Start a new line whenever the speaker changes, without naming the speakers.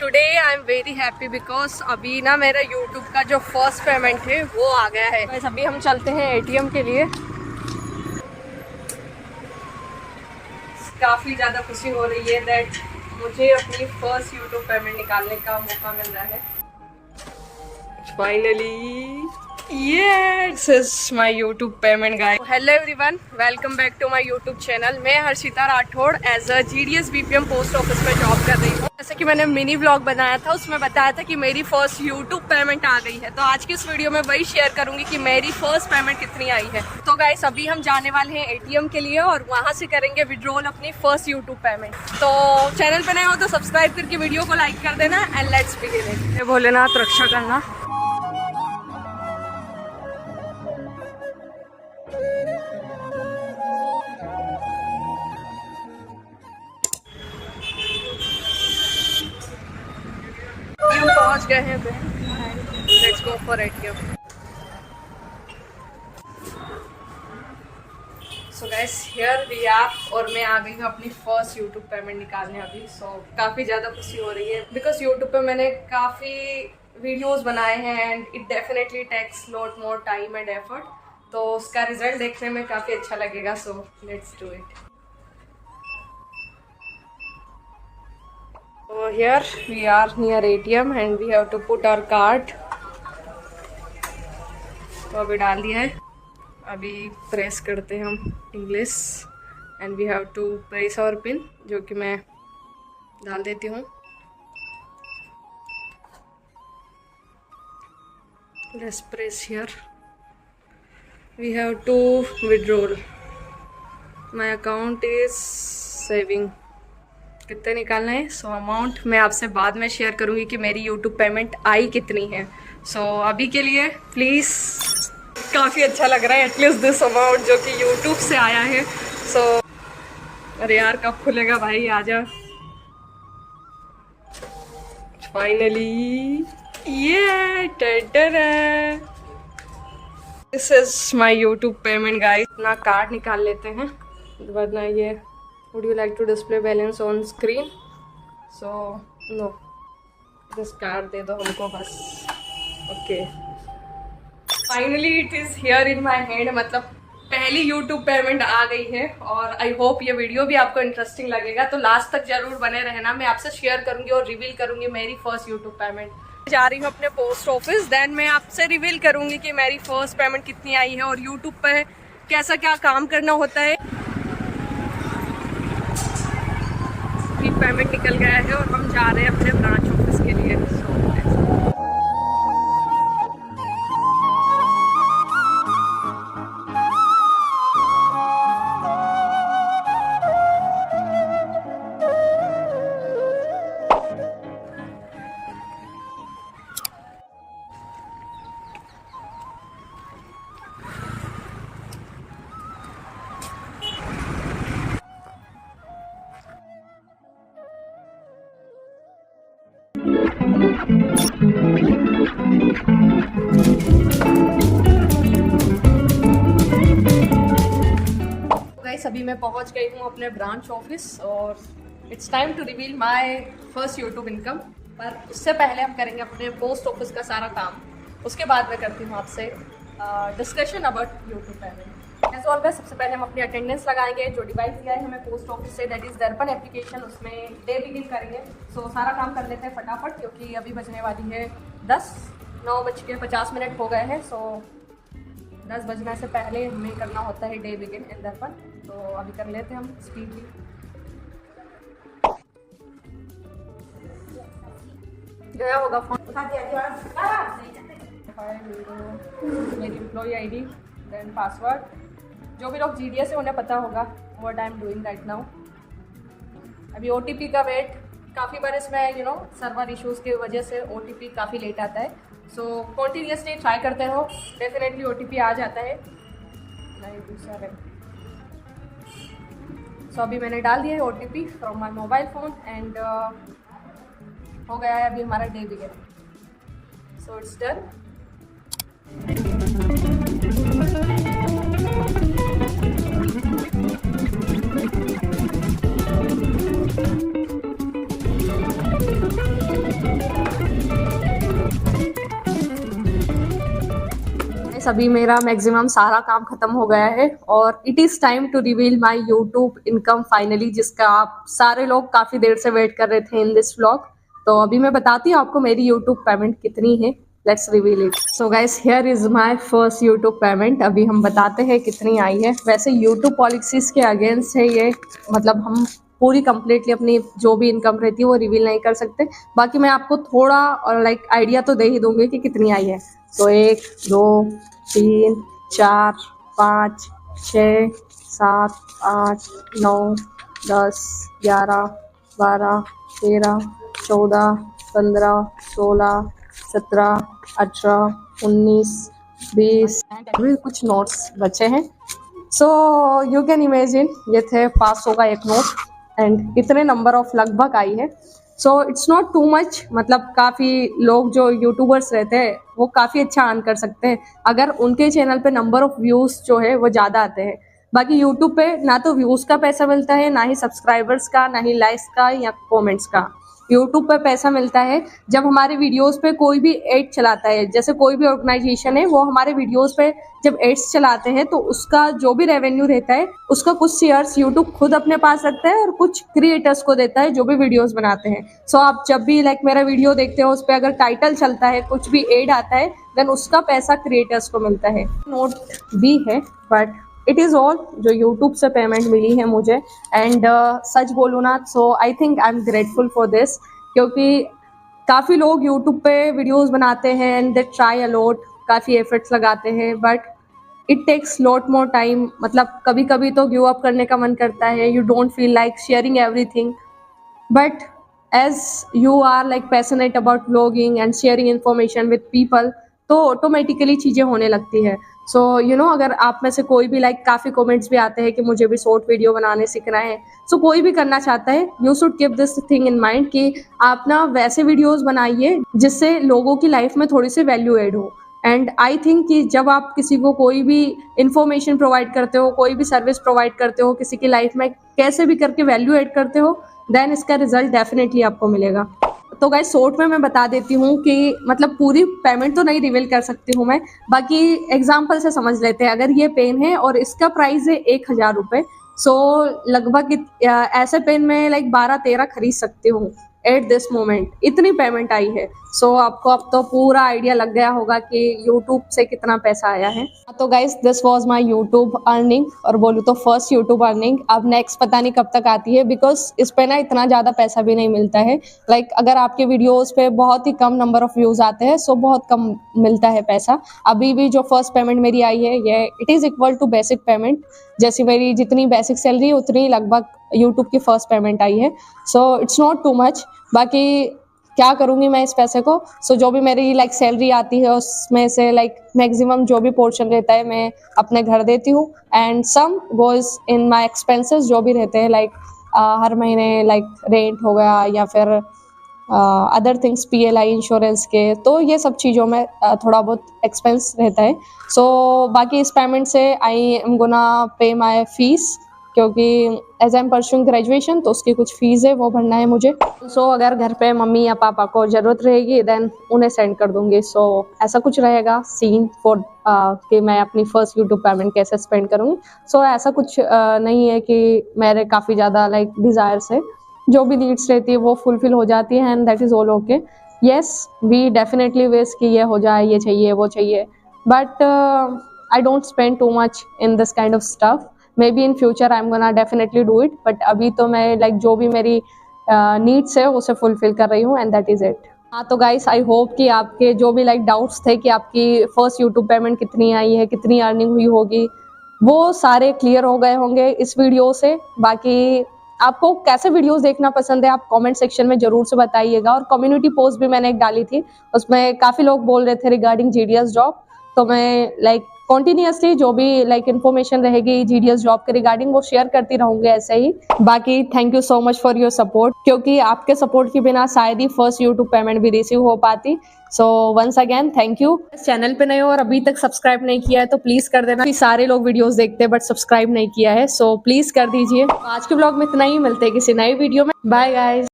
Today I am very happy because अभी ना मेरा यूट्यूब का जो फर्स्ट पेमेंट है वो आ गया है। बस अभी हम चलते हैं एटीएम के लिए। काफ़ी ज़्यादा खुशी हो रही है दैट मुझे अपनी फर्स्ट यूट्यूब पेमेंट निकालने का मौका मिल रहा है। Finally this is my YouTube payment guys. Hello everyone, welcome back to my YouTube channel. मैं Harshita Rathore as a GDS BPM post office में जॉब कर रही हूँ। जैसे कि मैंने मिनी व्लॉग बनाया था, उसमें बताया था कि मेरी फर्स्ट यूट्यूब पेमेंट आ गई है। तो आज की इस वीडियो में वही शेयर करूंगी कि मेरी फर्स्ट पेमेंट कितनी आई है। तो गाइस अभी हम जाने वाले हैं ATM के लिए और वहाँ से करेंगे विड्रॉल अपनी फर्स्ट यूट्यूब पेमेंट। तो चैनल पे नए हो तो सब्सक्राइब करके वीडियो को लाइक कर देना एंड लेट्स बिगिन। भोलेनाथ रक्षा करना। हम पहुंच गए हैं bank. Let's go for ATM। So guys here we are और मैं आ गई हूँ अपनी फर्स्ट यूट्यूब पेमेंट निकालने अभी। सो काफ़ी ज़्यादा खुशी हो रही है बिकॉज यूट्यूब पे मैंने काफ़ी वीडियोस बनाए हैं and it definitely takes lot more time and effort. तो उसका रिजल्ट देखने में काफ़ी अच्छा लगेगा। So let's do it. So here we are near ATM and we have to put our card। तो अभी डाल दिया है। अभी प्रेस करते हैं हम English and we have to press our pin, जो कि मैं डाल देती हूँ। Let's press here. We have to withdrawal. My account is saving. कितने निकालना है? सो अमाउंट मैं आपसे बाद में शेयर करूंगी कि मेरी यूट्यूब पेमेंट आई कितनी है। सो अभी के लिए प्लीज़, काफ़ी अच्छा लग रहा है एटलीस्ट दिस अमाउंट जो कि यूट्यूब से आया है। सो अरे यार कब खुलेगा भाई, आजा। फाइनली ये this is my YouTube payment guys. अपना कार्ड निकाल लेते हैं वरना ये would you like to display balance on screen? So no, just card दे दो हमको बस। Okay finally it is here in my hand. मतलब पहली यूट्यूब पेमेंट आ गई है और आई होप ये वीडियो भी आपको इंटरेस्टिंग लगेगा। तो लास्ट तक जरूर बने रहना। मैं आपसे शेयर करूंगी और रिवील करूंगी मेरी फर्स्ट यूट्यूब पेमेंट। जा रही हूँ अपने पोस्ट ऑफिस, देन मैं आपसे रिवील करूंगी कि मेरी फर्स्ट पेमेंट कितनी आई है और यूट्यूब पर कैसा क्या काम करना होता है। पेमेंट निकल गया है और हम जा रहे हैं अपने ब्रांच ऑफिस के लिए। गाइस अभी मैं पहुंच गई हूँ अपने ब्रांच ऑफिस और it's time to reveal my first YouTube income. पर उससे पहले हम करेंगे अपने पोस्ट ऑफिस का सारा काम। उसके बाद मैं करती हूँ आपसे discussion about YouTube payment. As always सबसे पहले हम अपनी अटेंडेंस लगाएंगे। जो डिवाइस दिया है हमें पोस्ट ऑफिस से, दैट इज़ दर्पण एप्लीकेशन, उसमें डे बिगिन करेंगे। सो सारा काम कर लेते हैं फटाफट क्योंकि अभी बजने वाली है 10। 9:50 हो गए हैं। सो 10 बजने से पहले हमें करना होता है डे बिगिन इन दर्पण। तो अभी कर लेते हैं हम स्पीडली। गया होगा फोन। मेरी एम्प्लॉय ID देन पासवर्ड। जो भी लोग GDS है उन्हें पता होगा what I am doing right now. अभी OTP का वेट काफ़ी बार इसमें सर्वर इश्यूज़ की वजह से OTP काफ़ी लेट आता है। सो कॉन्टीन्यूसली ट्राई करते रहो, डेफिनेटली OTP आ जाता है। 927। सो अभी मैंने डाल दिया है OTP from my mobile phone and हो गया है अभी हमारा day begin. So it's done. अभी मेरा मैक्सिमम सारा काम खत्म हो गया है और it is time to reveal my YouTube income finally, जिसका आप सारे लोग काफी देर से वेट कर रहे थे इन दिस व्लॉग। तो अभी मैं बताती हूँ आपको मेरी यूट्यूब पेमेंट कितनी है। Let's reveal it. So guys, here is my first YouTube payment. अभी हम बताते हैं कितनी आई है। वैसे यूट्यूब पॉलिसीज के अगेंस्ट है ये, मतलब हम पूरी कंप्लीटली अपनी जो भी इनकम रहती है वो रिवील नहीं कर सकते। बाकी मैं आपको थोड़ा और लाइक आइडिया तो दे ही दूंगी कि कितनी आई है। तो 1 2 3 4 5 6 7 8 9 10 11 12 13 14 15 16 17 18 19 20 अभी कुछ नोट्स बचे हैं। सो यू कैन इमेजिन, ये थे 500 का एक नोट एंड इतने नंबर ऑफ लगभग आई है। So it's not too much, मतलब काफ़ी लोग जो यूट्यूबर्स रहते हैं वो काफ़ी अच्छा अर्न कर सकते हैं अगर उनके चैनल पे नंबर ऑफ व्यूज़ जो है वो ज़्यादा आते हैं। बाकी यूट्यूब पे ना तो व्यूज़ का पैसा मिलता है, ना ही सब्सक्राइबर्स का, ना ही लाइक्स का या कमेंट्स का। यूट्यूब पे पैसा मिलता है जब हमारे वीडियोस पे कोई भी एड चलाता है। जैसे कोई भी ऑर्गेनाइजेशन है वो हमारे वीडियोस पे जब एड्स चलाते हैं तो उसका जो भी रेवेन्यू रहता है उसका कुछ शेयर्स यूट्यूब खुद अपने पास रखता है और कुछ क्रिएटर्स को देता है जो भी वीडियोस बनाते हैं। सो आप जब भी लाइक मेरा वीडियो देखते हो उस पर अगर टाइटल चलता है, कुछ भी एड आता है, देन उसका पैसा क्रिएटर्स को मिलता है। नोट भी है बट इट इज़ ऑल जो यूट्यूब से पेमेंट मिली है मुझे। एंड सच बोलूँ ना, so I think I am grateful for this, क्योंकि काफ़ी लोग यूट्यूब पे वीडियोस बनाते हैं एंड दे ट्राई अलॉट, काफ़ी एफर्ट्स लगाते हैं, but it takes lot more time. मतलब कभी कभी तो गिव अप करने का मन करता है, you don't feel like sharing everything, but as you are like passionate about vlogging and sharing information with people, तो ऑटोमेटिकली चीज़ें होने लगती है। सो यू नो, अगर आप में से कोई भी लाइक काफ़ी कमेंट्स भी आते हैं कि मुझे भी शॉर्ट वीडियो बनाने सीखना है, सो कोई भी करना चाहता है, you should keep this thing in mind कि आप ना वैसे वीडियोस बनाइए जिससे लोगों की लाइफ में थोड़ी सी वैल्यू एड हो। एंड आई थिंक कि जब आप किसी को कोई भी इंफॉर्मेशन प्रोवाइड करते हो, कोई भी सर्विस प्रोवाइड करते हो, किसी की लाइफ में कैसे भी करके वैल्यू एड करते हो, देन इसका रिजल्ट डेफिनेटली आपको मिलेगा। तो गाइस, शॉर्ट में मैं बता देती हूँ कि मतलब पूरी पेमेंट तो नहीं रिवील कर सकती हूँ मैं, बाकी एग्जांपल से समझ लेते हैं। अगर ये पेन है और इसका प्राइस है 1000 रुपये, सो लगभग ऐसे पेन में लाइक 12-13 खरीद सकती हूँ एट दिस मोमेंट। इतनी पेमेंट आई है। सो आपको अब तो पूरा आइडिया लग गया होगा कि यूट्यूब से कितना पैसा आया है। तो guys, this was my YouTube earning, और बोलूँ तो फर्स्ट यूट्यूब अर्निंग। अब नेक्स्ट पता नहीं कब तक आती है, बिकॉज इस पे ना इतना ज़्यादा पैसा भी नहीं मिलता है। लाइक अगर आपके वीडियोस पे बहुत ही कम नंबर ऑफ व्यूज़ आते हैं, सो बहुत कम मिलता है पैसा। अभी भी जो फर्स्ट पेमेंट मेरी आई है, ये it is equal to basic payment. जैसी मेरी जितनी बेसिक सैलरी उतनी लगभग यूट्यूब की फर्स्ट पेमेंट आई है। So it's not too much. बाकी क्या करूँगी मैं इस पैसे को, सो जो भी मेरी लाइक सैलरी आती है उसमें से लाइक मैक्सिमम जो भी पोर्शन रहता है मैं अपने घर देती हूँ, and some goes in my expenses जो भी रहते हैं, लाइक हर महीने लाइक रेंट हो गया या फिर अदर थिंग्स, PLI इंश्योरेंस के, तो ये सब चीज़ों में थोड़ा बहुत एक्सपेंस रहता है। सो बाकी इस पेमेंट से आई am gonna pay my fees, क्योंकि as I am pursuing graduation तो उसकी कुछ फीस है वो भरना है मुझे। सो अगर घर पे मम्मी या पापा को ज़रूरत रहेगी देन उन्हें सेंड कर दूंगी। सो ऐसा कुछ रहेगा सीन फॉर कि मैं अपनी फर्स्ट यूट्यूब पेमेंट कैसे स्पेंड करूँगी। सो ऐसा कुछ नहीं है कि मेरे काफ़ी ज़्यादा लाइक डिज़ायर्स है, जो भी नीड्स रहती है वो फुलफिल हो जाती है and that is all okay. Yes, we definitely wish कि ये हो जाए, ये चाहिए, वो चाहिए, but I don't spend too much in this kind of stuff. Maybe in future I am gonna definitely do it, but अभी तो मैं लाइक जो भी मेरी नीड्स है उसे फुलफिल कर रही हूँ एंड दैट इज़ इट। हाँ, तो गाइस, आई होप कि आपके जो भी लाइक डाउट्स थे कि आपकी फर्स्ट यूट्यूब पेमेंट कितनी आई है, कितनी अर्निंग हुई होगी, वो सारे क्लियर हो गए होंगे इस वीडियो से। बाकी आपको कैसे वीडियोस देखना पसंद है आप कमेंट सेक्शन में ज़रूर से बताइएगा। और कम्युनिटी पोस्ट भी मैंने एक डाली थी, उसमें काफ़ी लोग बोल रहे थे रिगार्डिंग GDS जॉब, तो मैं लाइक कॉन्टिन्यूसली जो भी लाइक इन्फॉर्मेशन रहेगी GDS जॉब के रिगार्डिंग वो शेयर करती रहूँगी ऐसे ही। बाकी thank you so much for your support, क्योंकि आपके सपोर्ट के बिना शायद ही फर्स्ट यूट्यूब पेमेंट भी रिसीव हो पाती। So once again thank you. Channel पे नए हो और अभी तक सब्सक्राइब नहीं किया है तो प्लीज़ कर देना। सारे लोग वीडियोस देखते हैं बट सब्सक्राइब नहीं किया है, सो प्लीज़ कर दीजिए। आज के ब्लॉग में इतना ही, मिलते हैं किसी नई वीडियो में। Bye guys.